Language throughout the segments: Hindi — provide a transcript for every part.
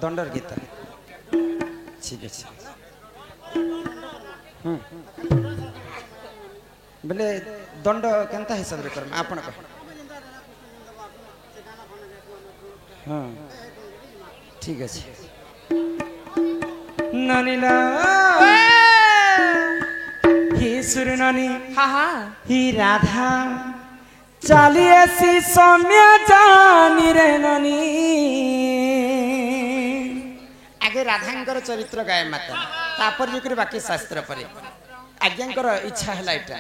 दंडर गीत ठीक अच्छे बोले दंड केनता हिसाब रे करम आपण को हाँ ठीक अच्छे नानी ना ही सुर नानी हाँ हाँ ही राधा चालिए सी सौम्य जानी रे नानी आगे राधांकर चरित्र गाय माता तापर जो बाकी शास्त्र पर आज्ञांकर इच्छा है एटा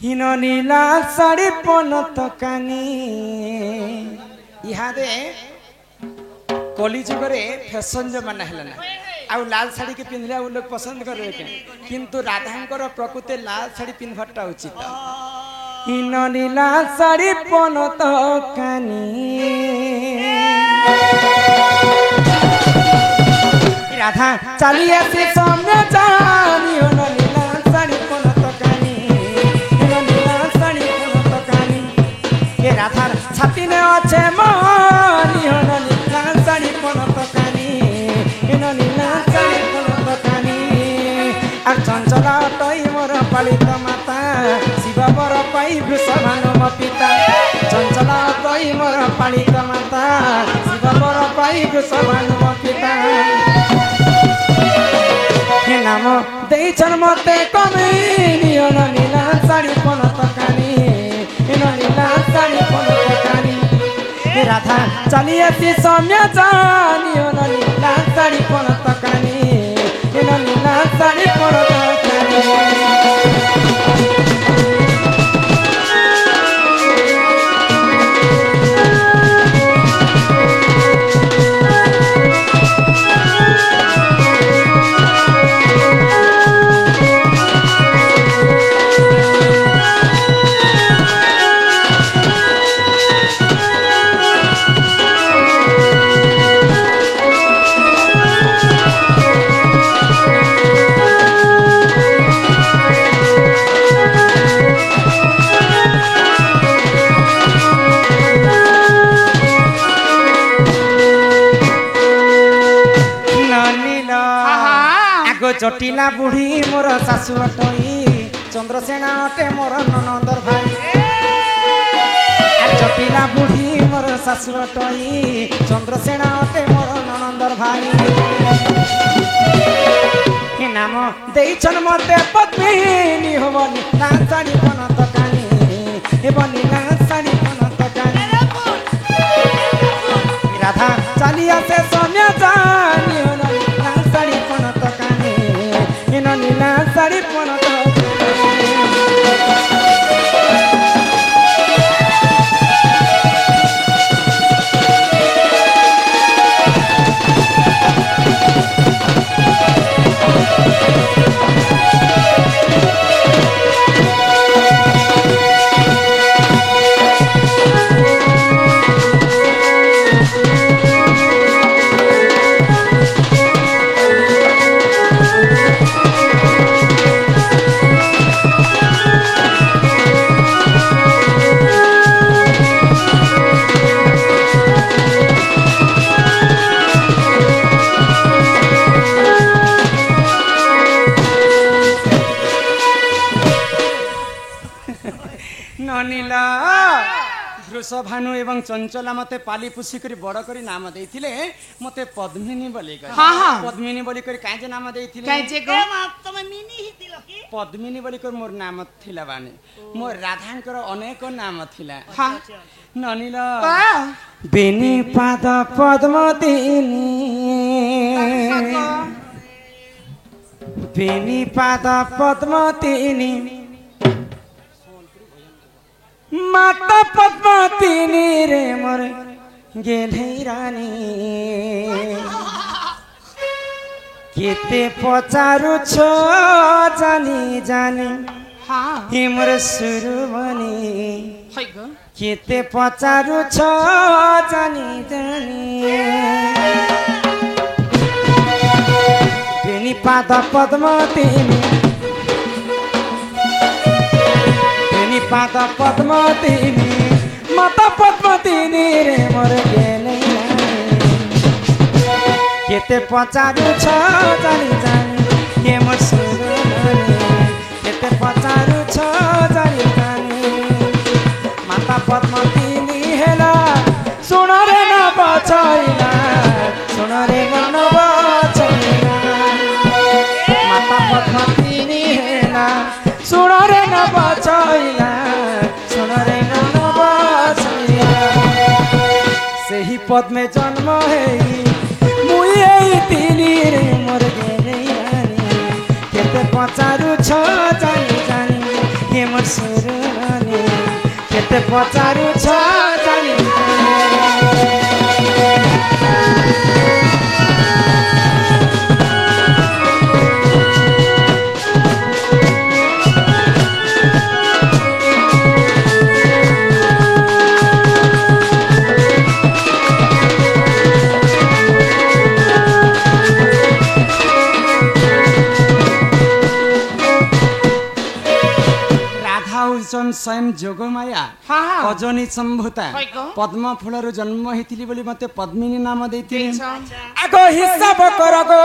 हिन नीला साड़ी पनत कानी इहादे कली जुगरे फैशन जो माना है ना आउ लाल साड़ी के पिंधले लोग पसंद कर किंतु राधांकर प्रकृति लाल साड़ी पिंधटा उचित हिन नीला साड़ी पनत कानी राधा चली आसी सामने जानी हिन नीला साड़ी पनत कानी हिन नीला साड़ी पनत कानी ये राधा छाती ने अच्छे मानी हिन नीला साड़ी पनत कानी हिन नीला साड़ी पनत कानी আর চঞ্চলা তই মোর পালিত মাতা শিব বর পাই বৃষভানুম পিতা চঞ্চলা তই মোর পালিত মাতা শিব বর পাই বৃষভানুম পিতা হে নাম দেইছন মতে কমে নিয়ন নীলা শাড়ি পনত কানি হিন নীলা শাড়ি পনত কানি হে রাধা চলি আসি সৌম্য জানি হিন নীলা শাড়ি পনত কানি हिन नीला साड़ी पनत कानी जटिला बुढ़ी मोर सासु अटई चंद्रसेना अटे मोर ननंदर भाई जटिला बुढ़ी मोर सासु अटई चंद्रसेना अटे मोर ननंदर भाई के नाम देइछन मते पद्मिनी होबनी ना साड़ी पनत कानी हेबनी ना साड़ी पनत कानी राधा चली आसे सौम्य जानी ना साड़ी पनत कानी हिन नीला साड़ी पनत ननीला वृषभानु एवं चंचला मते पाली पुसी करी बड़ करी नाम देइथिले मते पद्मिनी बोली करी हां हां पद्मिनी बोली करी काहे जे नाम देइथिले काहे जे गो तमे मिनी हितिल की पद्मिनी बोली कर मोर नाम थिला बानी मोर राधांकर अनेक नाम थिला हां ननीला बेनी पाद पद्मतिनी बेनी पाद पद्मतिनी माता पद्मावती रे मोर गेले रानी केते पचारु छो जानी जानी हाँ हे मोर सुरुमनी है गो केते पचारु छो जानी जानी बेनी पाद पद्मावती पाद पद्मतिनी माता पद्मतिनी रे मोर गेले केते पचारू छ जानी जानी के मोर सुरने केते पचारू छ जानी जानी माता पद्मतिनी हेला सुन रे न बचैला सुन रे न बचैला माता पद्मतिनी हेला सुन रे न बचैला सुन रे न बचैला सेही पद में जन्म है तिली रे मोर गेले केते पचारू छ जानी जानी के मोर सुरने केते पचारू छ जानी स्वयं जोगमाया अजनी संभूता पद्म फूलर जन्म होती बोली मते पद्मिनी नाम देती आगो हिसाब कर गो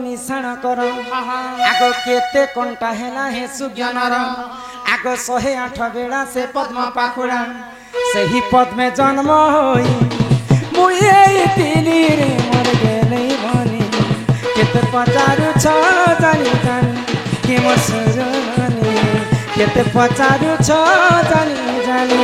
मिश्रण कर आगो केते कंटा हेला हे सुज्ञानर आगो 108 बेड़ा से पद्म पाखुड़ा सही पद में जन्म होई मुई तिली रे मोर गेले भनी केते पचारू छ जानी जानी के मोर सुरने केते पचारू छ जानी जानी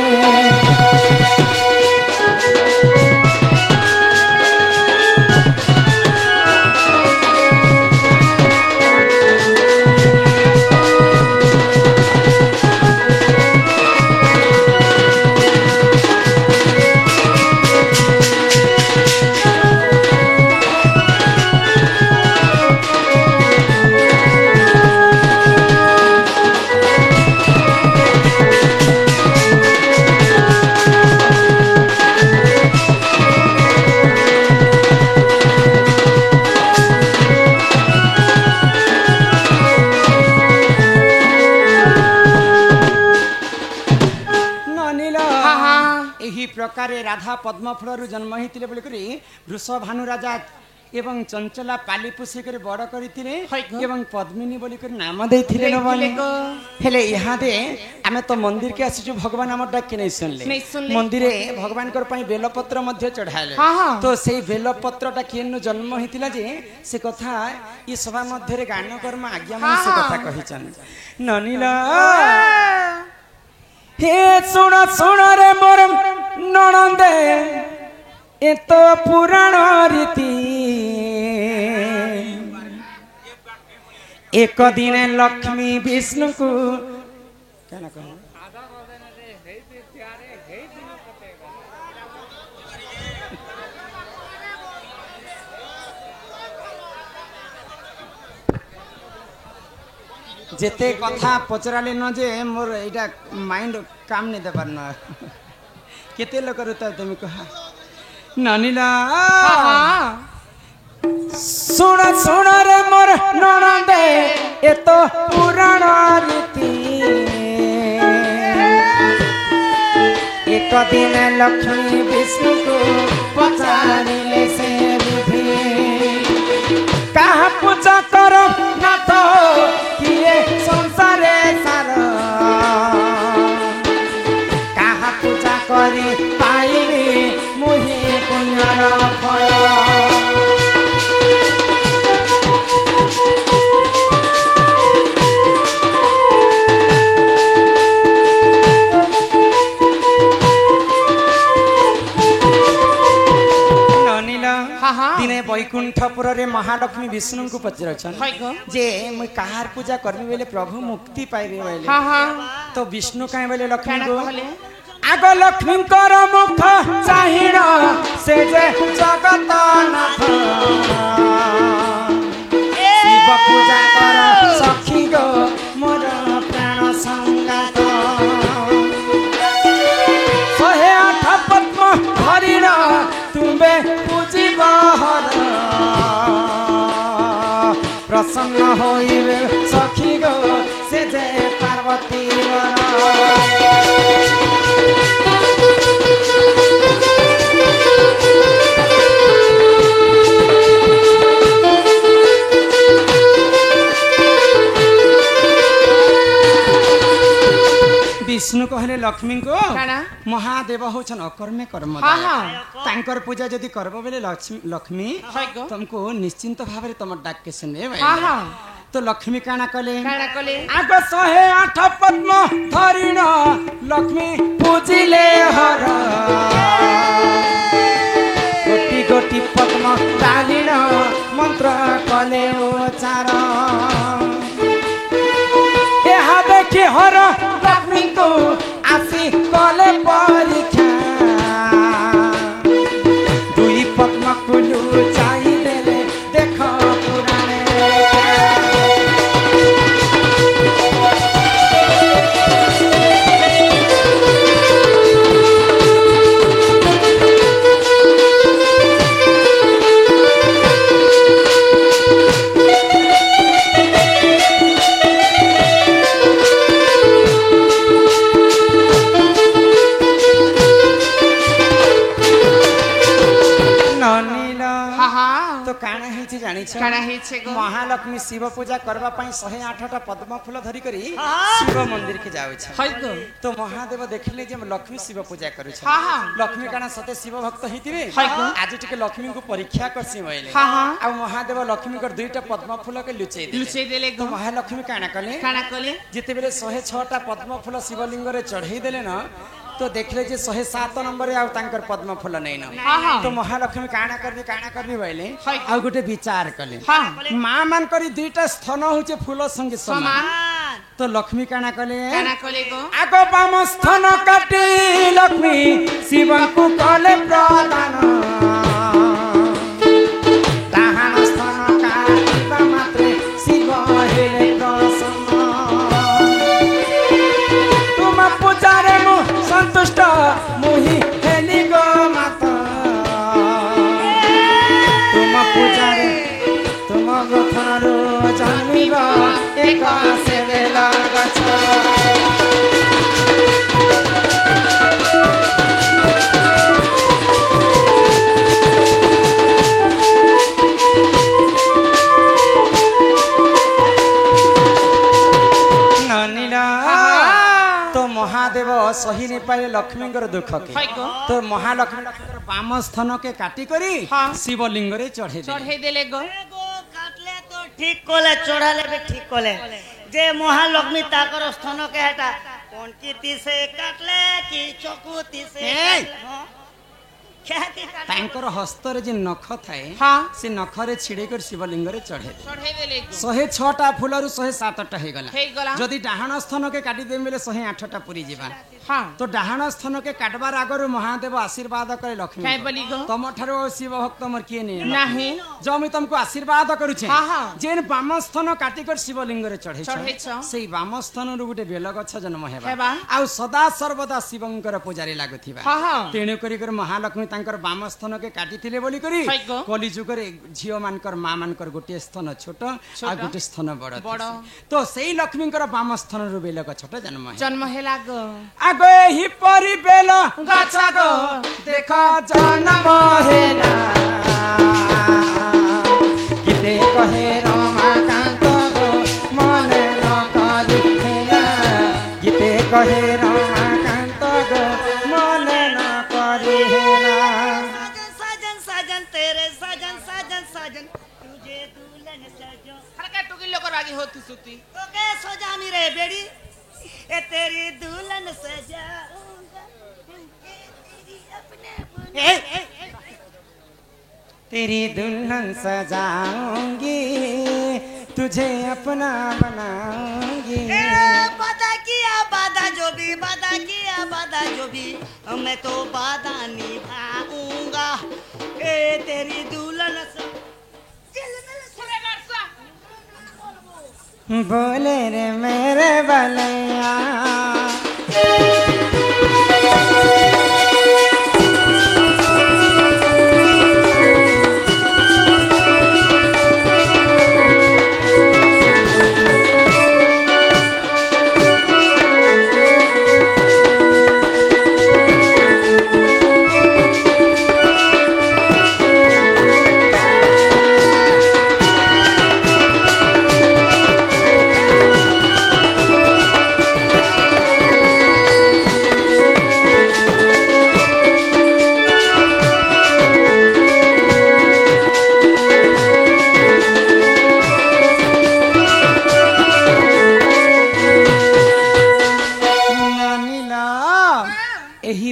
प्रकार राधा पद्म फूलर जन्म होते बोलिक वृषभानु राजा एवं चंचला पाली पोषी कर बड़ करते पद्मिनी बोलिक नाम देते हेले यहाँ दे आम तो मंदिर के आसीचु भगवान आम डाक नहीं सुनले मंदिर भगवान बेलपत्र चढ़ाले तो से बेलपत्र किए जन्म होता जे से कथा ये सभा मध्य गान कर्म आज्ञा मन से कथा कही ननीला हे सुन सुन रे मोर नणंदे ए तो पुराण रीति एक दिन लक्ष्मी विष्णु को जेते कथा पचराले न जे मोर एटा माइंड काम नहीं देबार न केते लोक रुता तुम कह ननीला सुन सुन रे मोर नणंदे ए तो पुराण रीति एक दिन लक्ष्मी विष्णु को पचारिले से विधि कहा पूजा करो ना तो किए संसारे सार कहा पूजा करी पाइली मुहि पुण्यर फल दिने वैकुंठपुर रे महालक्ष्मी विष्णु को पचर जे मुई कहार पूजा करबी बेले प्रभु मुक्ति पाइबे बेले तो विष्णु काहे बेले लक्ष्मी को आग लक्ष्मी कर मुख चाहिण से जे जगत नाथ शिव पूजा कर सखी गो मोर प्राण संगात 108 पद्म हरिण तुम्बे पूजिब हर प्रसन्न होइबे सखी गो से जे पार्वती वर विष्णु कहले लक्ष्मी को काना महादेव होछन अकर्मे कर्म हाँ हाँ तांकर पूजा जदि करबो बेले लक्ष्मी हाय गो तुमको निश्चिंत भाବରେ तुम डाक के सुने भाई हाँ हाँ तो लक्ष्मी काना कले काना कले आग 108 पद्म धरिण लक्ष्मी पूजिले हर गोटी गोटी पद्म डालिण मंत्र कले उचार यहाँ देखि हर लक्ष्मी को आसी कले परीक्षा दुई पद्म कुलु चाहि देले देख पुराणे हाँ हाँ तो काना हेछि जानि छ काना हेछे गो महालक्ष्मी शिव पूजा करबा पई 108 पद्म फूल धरि करी शिव मंदिर के जाउ छ हाय गो तो महादेव देखले जे लक्ष्मी शिव पूजा करू छ हाँ हाँ लक्ष्मी काना सते शिव भक्त हितिबे हाय गो आज टिके लक्ष्मी को परीक्षा करसी भइले हाँ हाँ आ महादेव लक्ष्मी कर दुईटा पद्म फूल के लुचै दे लुचे देले तो गो महालक्ष्मी काना कले काना कले जिते बेले 106 पद्म फूल शिवलिंग रे चढ़ाई देले न तो देखले जे 107 नंबर आ तांकर पद्म फूल नै न हाँ हाँ तो महालक्ष्मी काना करनी भइले हाय। आ गोटे विचार कले हाँ मां मान करी दुईटा स्थान होचे फूल संगे समान समान तो लक्ष्मी काना कले काना कले गो आगो बाम स्थान काटी लक्ष्मी शिव को कले प्रदान दाहान स्थान काटिबा मात्रे शिव हेले प्रसन्न तुम पूजारे मु संतुष्ट मुहि हेली गो माता तुम पूजारे तुम गथनरो जन्मिब एक सेवे लागछ तो महादेव सही नहीं पाए लक्ष्मी दुख के हाय गो तो महालक्ष्मी बाम स्थान के काटी करी हाँ। शिवलिंग रे चढ़े चढ़े देले गो एगो काटले तो ठीक कोले चढ़ाले भी ठीक कोले जे महालक्ष्मी ताकर स्थान के हटा कौन कीर्ति से काटले की चकुती से ए! हाँ? क्या की काटले? तांकर हस्तर जे नख थाए हाँ से नख रे छिड़े कर शिवलिंग रे चढ़े चढ़े देले गो 106टा फूल रु 107टा हे गला हे गला जदि डाहाण स्थान के काटी देम बेले 108टा पूरी जीवा हाँ तो डाहाण स्थान के काटबार आगर महादेव आशीर्वाद करे लक्ष्मी काय बोली गो तम ठारो शिव भक्त मर किए नहीं नाही जो मैं तुमको आशीर्वाद करू छे हाँ, हाँ। जेन बाम स्थान काटी कर शिवलिंग रे चढ़े चढ़ेछ। सेई बाम स्थान रु गुटे बेल गछ जन्म हेबा हेबा। आ सदा सर्वदा शिवंकर पूजारी लागुथिबा हाँ, हाँ। तेणु करी कर महालक्ष्मी तांकर बाम स्थान के काटी थिले बोली करी हाय गो। कली जुगर झियो मानकर मां मानकर गोटे स्थान छोट आ गोटे स्थान बड़ बड़। तो सेई लक्ष्मीकर बाम स्थान रु बेल गछटा जन्म हे जन्म हेला गो आगे ही परी बेल गछ गो देखा जन्म हेला किते कहे रमाकांत गो मन न करी हेला किते कहे रमाकांत गो मन न करी हेला साजन साजन तेरे साजन साजन साजन तुझे दुल्हन सजो हरका टुकी लोकर आगे होती सुती तो के सजामी रे बेड़ी ए तेरी दुल्हन सजाऊंगा तेरी अपने ए तेरी दुल्हन सजाऊंगी तुझे अपना बनाऊंगी बाधा किया बाधा जो भी बाधा किया बाधा जो भी मैं तो बाधा निभाऊंगा ए तेरी दुल्हन बोले रे मेरे बलैया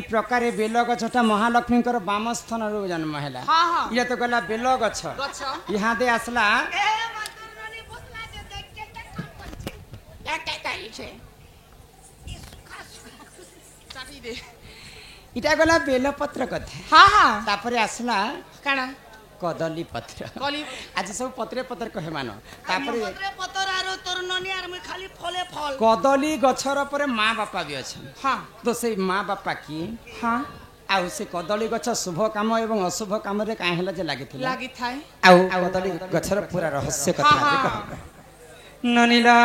प्रकार बेल गछटा महालक्ष्मी बाम स्थान जन्म है हाँ हाँ ये तो गला बेल गछ गछ यहाँ दे आसला इटा गला बेल पत्र कथे हाँ हाँ तापरे आसला काना कदली पत्र कली आज सब पत्रे पत्र कहे मान तापरे पतर आरो तोर ननी आर मैं खाली फले फल कदली गछर परे माँ बापा भी अच्छा हाँ तो से माँ बापा की हाँ आउ से कदली गछ शुभ काम एवं अशुभ काम रे काहे हला जे लागि थिला लागी थाए आउ कदली गछर पूरा रहस्य कथा हाँ, जे हाँ। कहबा ननीला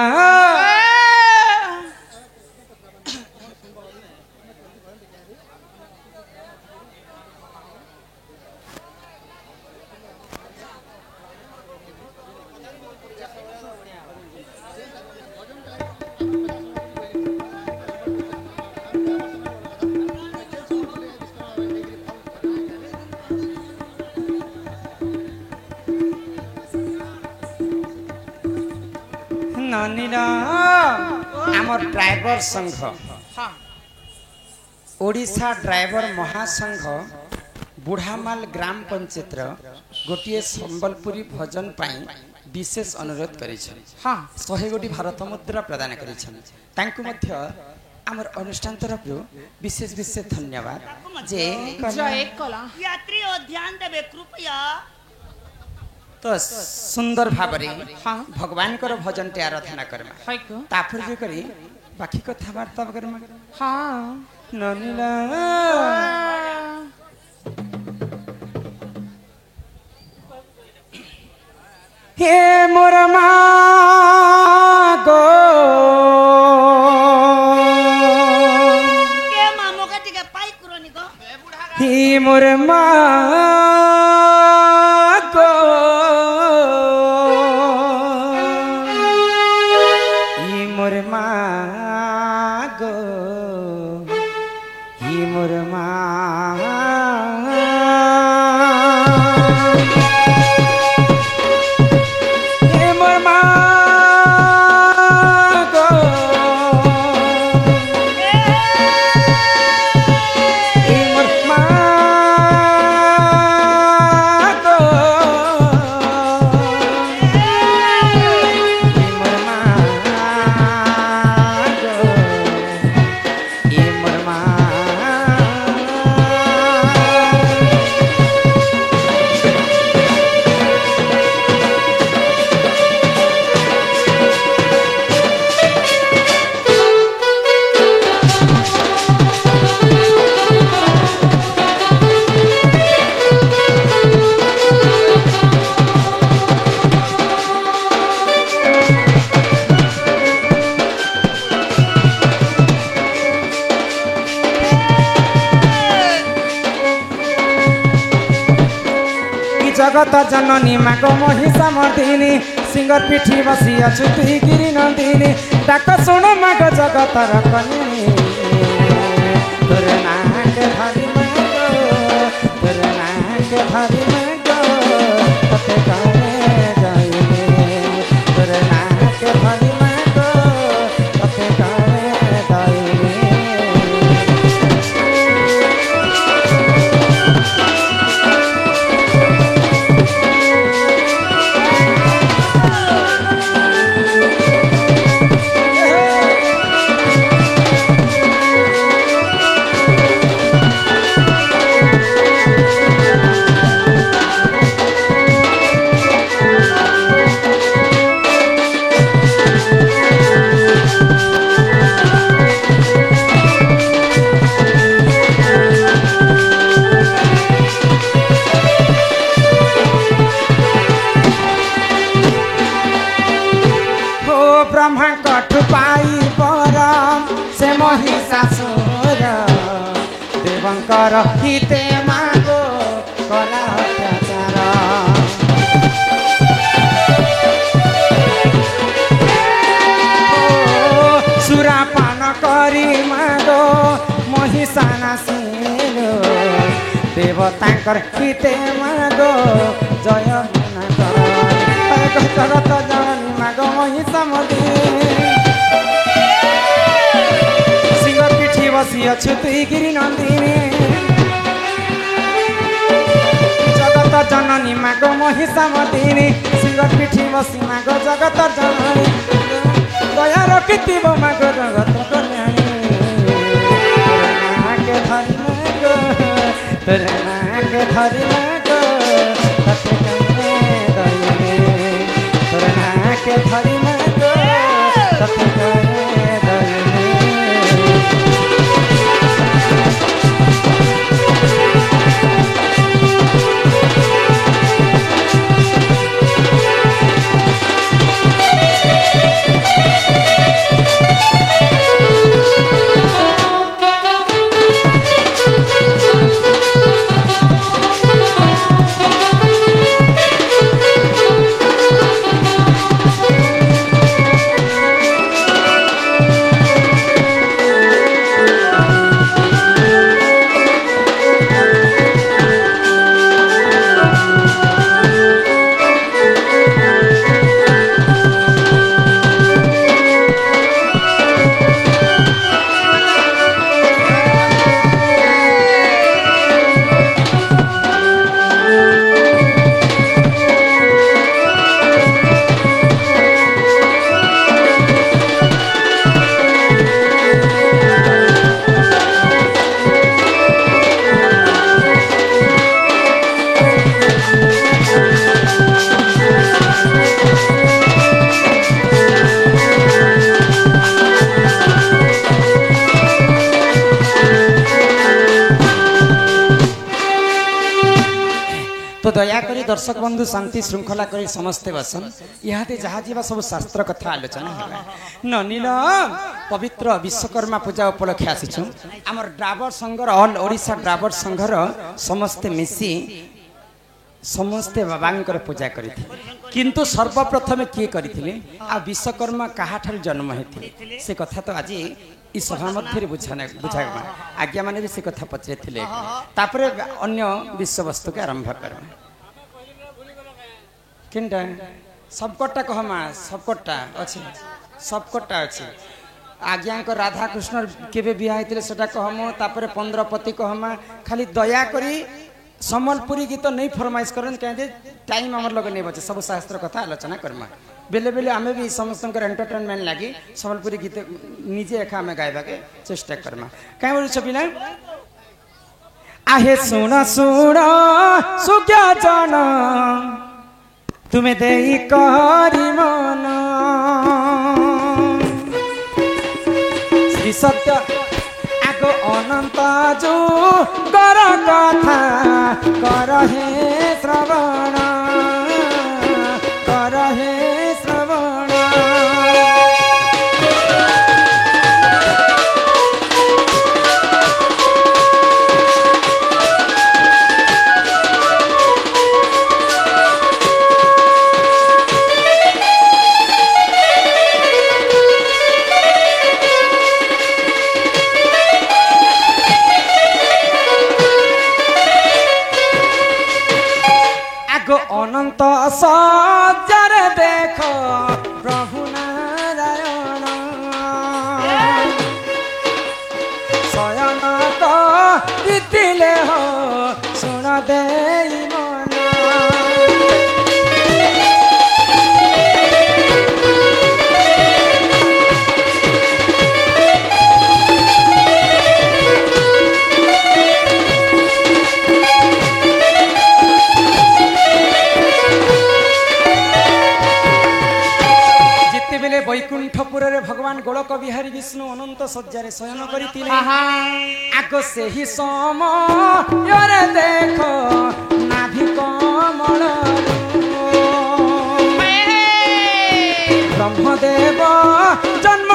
ननीला आमर ड्राइवर संघ हाँ ओडिशा ड्राइवर महासंघ बुढ़ामाल ग्राम पंचायत गोटे संबलपुरी भजन पाई विशेष अनुरोध करिछन हाँ 100 गोटी भारत मुद्रा प्रदान करिछन तांकु मध्य आमर अनुष्ठान तरफ विशेष विशेष धन्यवाद जे जय कला यात्री ओ ध्यान देबे कृपया तो सुंदर भाबरे हाँ भगवान कर भजन टे आराधना करमा है को तापर जे करी बाकी कथा वार्ता करमा हाँ ननीला हे मोर गो के मामो का टिके पाई कुरोनी को हे मोर गो हे मोर गो हे मोर हे मोर गो हे मोर गो हे मोर गो हे मोर जगत जननी मागो महिषा मर्दिनी सिंगर पिठी बसी अछु तुही गिरी नंदिनी डाक सुन माग जगत रकनी तोर नाक धरी मागो तोर नाक धरी मागो तते करे जाइने तोर नाक धरी मागो तते करे जाइने ब्रह्मा कठु पाई परम से महिषासुर देवंकर हिते मागो कला अत्याचार सुरापान करी मागो महिषा नासिल देवतांकर हिते मागो जय जगत जननी मागो महिषा मर्दिनी सिंगर पिठी बसी अछु तुई गिरी नंदिनी जगत जननी माग महिषा मदिनी सिंह पिठी बसी माग जगत जननी दया रखिथिब माग जगत कल्याणी के धरी माग तोर के धरी माग तते कने दइने तोर के धरी माग तते कने दइने तो दयाकोरी दर्शक बंधु शांति श्रृंखला करी समस्ते बसन इहाते जहाँ जीवा सब शास्त्र कथा आलोचना है ननील पवित्र विश्वकर्मा पूजा उपलक्षे आसीछु आमर ड्राइवर संघर ऑल ओडिशा ड्राइवर संघर समस्ते मिसी समस्ते बाबांकर पूजा करते किंतु सर्वप्रथम किए करथिले आ विश्वकर्मा काहाठार जन्म हेथिले से कथा तो आज ई सभा मध्य बुझा आज्ञा माने भी से कथा पचरे तापरे अन्य विषय वस्तु के आरंभ करबा किंटा सबकटा कहमा सबकटा अछि सबकटा अछि आज्ञा को राधा कृष्ण केबे बियाह हेतिले सेटा कहमो तापरे 15 पति कहमा खाली दया करी सम्बलपुरी गीत नहीं फरमाइश करन कहे टाइम हमर लगे नहीं बचे सब शास्त्र कथा आलोचना करमा बेले बेले आमे भी समस्त एंटरटेनमेंट लगी सम्बलपुरी गीत निजे एका आमे गायबा के चेष्टा करमा कहीं बोल छबिना आहे सुना सुना सुज्ञा जाना तुम्हें देई करी मन श्री सत्य आगो अनंत जो कर कथा कर हे श्रवण कर हे श्रवण अनंत सज्जर देखो प्रभु नारायण शयन तो दिले हो सुन दे मन वैकुंठपुर भगवान गोलक बिहारी विष्णु अनंत सज्जारे शयन करथिले आगो से ही समय देखो नाभि कमल ब्रह्मदेव जन्म